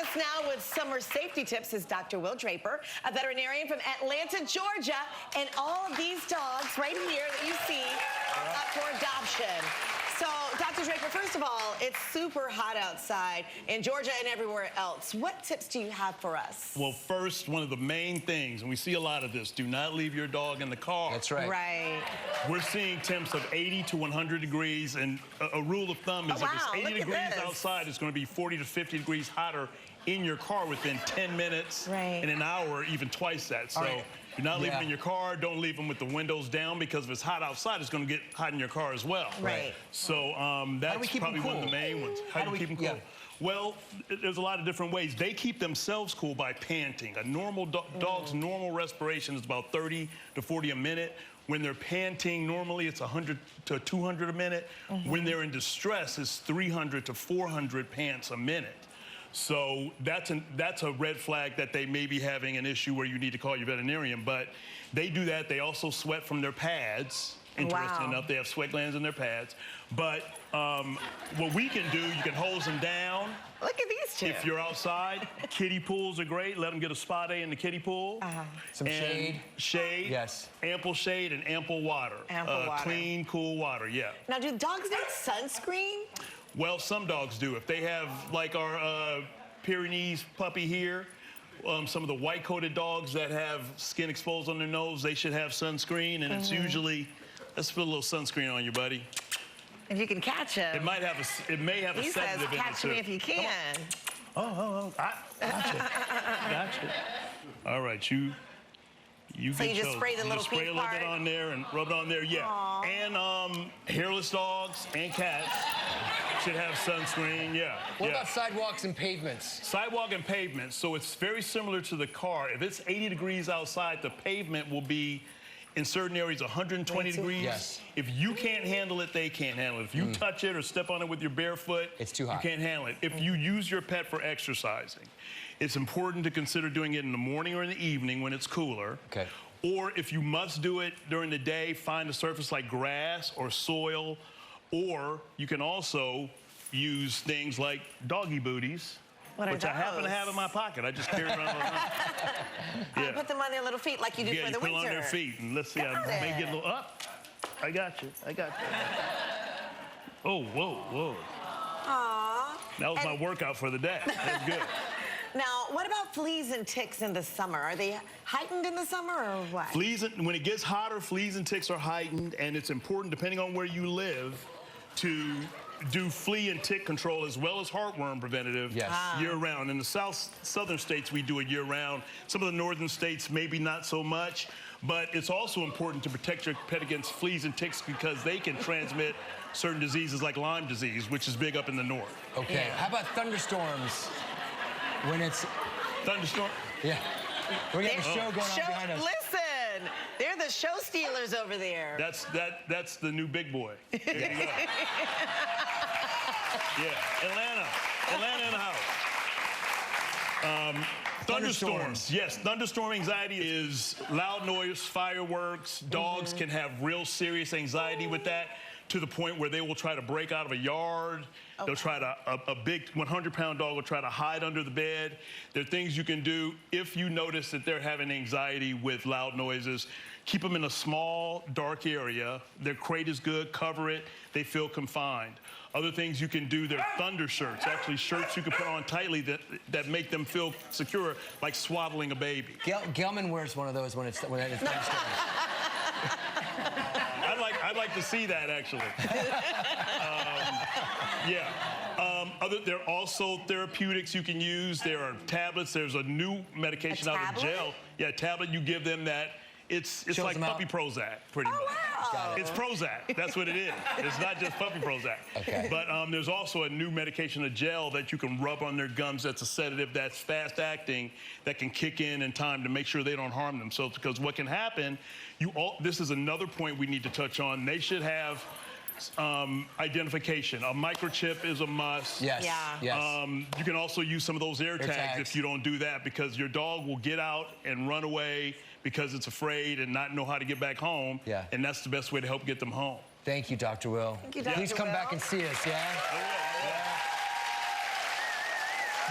us now with summer safety tips is Dr. Will Draper, a veterinarian from Atlanta, Georgia, and all of these dogs right here that you see are up for adoption. So, Dr. Draper, first of all, it's super hot outside in Georgia and everywhere else. What tips do you have for us? Well, first, one of the main things, and we see a lot of this, do not leave your dog in the car. That's right. Right. We're seeing temps of 80 to 100 degrees, and a rule of thumb is if it's 80 degrees outside, it's going to be 40 to 50 degrees hotter in your car within 10 minutes and an hour, even twice that. So you're not leaving them in your car. Don't leave them with the windows down, because if it's hot outside, it's going to get hot in your car as well. Right. So that's probably one of the main ones. How do you keep them cool? Well, there's a lot of different ways. They keep themselves cool by panting. A normal dog's normal respiration is about 30 to 40 a minute. When they're panting, normally it's 100 to 200 a minute. When they're in distress, it's 300 to 400 pants a minute. So that's a red flag that they may be having an issue where you need to call your veterinarian. But they do that. They also sweat from their pads. Interesting enough, they have sweat glands in their pads. But what we can do, you can hose them down. Look at these two. If you're outside, kiddie pools are great. Let them get a spa day in the kiddie pool. Some shade. Shade. Yes. Ample shade and ample water. Ample water. Clean, cool water, yeah. Now, do dogs need sunscreen? Well, some dogs do. If they have, like our Pyrenees puppy here, some of the white-coated dogs that have skin exposed on their nose, they should have sunscreen, and it's usually, let's put a little sunscreen on you, buddy. If you can catch him. It may have a sedative in it, He says, catch me if you can. Gotcha. All right, you so you just spray the little spray a little bit on there and rub it on there, yeah. And hairless dogs and cats should have sunscreen, What about sidewalks and pavements? Sidewalk and pavement, so it's very similar to the car. If it's 80 degrees outside, the pavement will be, in certain areas, 120 degrees. Yes. If you can't handle it, they can't handle it. If you touch it or step on it with your bare foot, it's too hot. You can't handle it. If you use your pet for exercising, it's important to consider doing it in the morning or in the evening when it's cooler. Okay. Or if you must do it during the day, find a surface like grass or soil, or you can also use things like doggy booties, which I happen to have in my pocket. I just carry around all the time. Put them on their little feet like you do for the winter. Yeah, you put on their feet, and let's see, I may get a little up. I got you. Oh, whoa. Aww. That was my workout for the day. That's good. Now, what about fleas and ticks in the summer? Are they heightened in the summer or what? When it gets hotter, fleas and ticks are heightened, and it's important, depending on where you live, to do flea and tick control as well as heartworm preventative year-round. In the southern states, we do it year-round. Some of the northern states, maybe not so much, but it's also important to protect your pet against fleas and ticks because they can transmit certain diseases like Lyme disease, which is big up in the north. Okay, how about thunderstorms? When it's... Thunderstorm? Yeah. We got a show going on behind us. Listen, they're the show stealers over there. That's the new big boy. There you go. Yeah, Atlanta in the house. Thunderstorms. Yes, thunderstorm anxiety is loud noise, fireworks. Dogs can have real serious anxiety with that, to the point where they will try to break out of a yard. They'll try to, a big 100-pound dog will try to hide under the bed. There are things you can do if you notice that they're having anxiety with loud noises. Keep them in a small, dark area. Their crate is good, cover it. They feel confined. Other things you can do, they're thunder shirts, actually shirts you can put on tightly that make them feel secure, like swaddling a baby. Gelman wears one of those when it's thunderstorms. I'd like to see that, actually. There are also therapeutics you can use. There are tablets. There's a new medication out of gel. Yeah, tablet. You give them that. It's like puppy Prozac, pretty much. Wow. It's Prozac. That's what it is. It's not just puppy Prozac. Okay. But there's also a new medication, a gel, that you can rub on their gums that's a sedative that's fast-acting that can kick in time to make sure they don't harm themselves. Because what can happen, this is another point we need to touch on. They should have identification. A microchip is a must. Yes. You can also use some of those air tags if you don't do that, because your dog will get out and run away because it's afraid and not know how to get back home. Yeah. And that's the best way to help get them home. Thank you, Dr. Will. Thank you, Dr. Please come back and see us, yeah?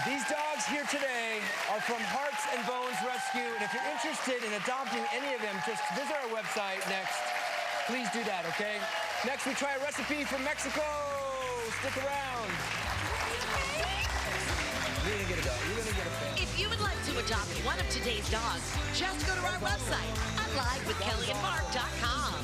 These dogs here today are from Hearts and Bones Rescue, and if you're interested in adopting any of them, just visit our website next. Please do that, okay? Next, we try a recipe from Mexico. Stick around. You're gonna get a dog. You're gonna get a fan. If you would like to adopt one of today's dogs, just go to our website at livewithkellyandmark.com.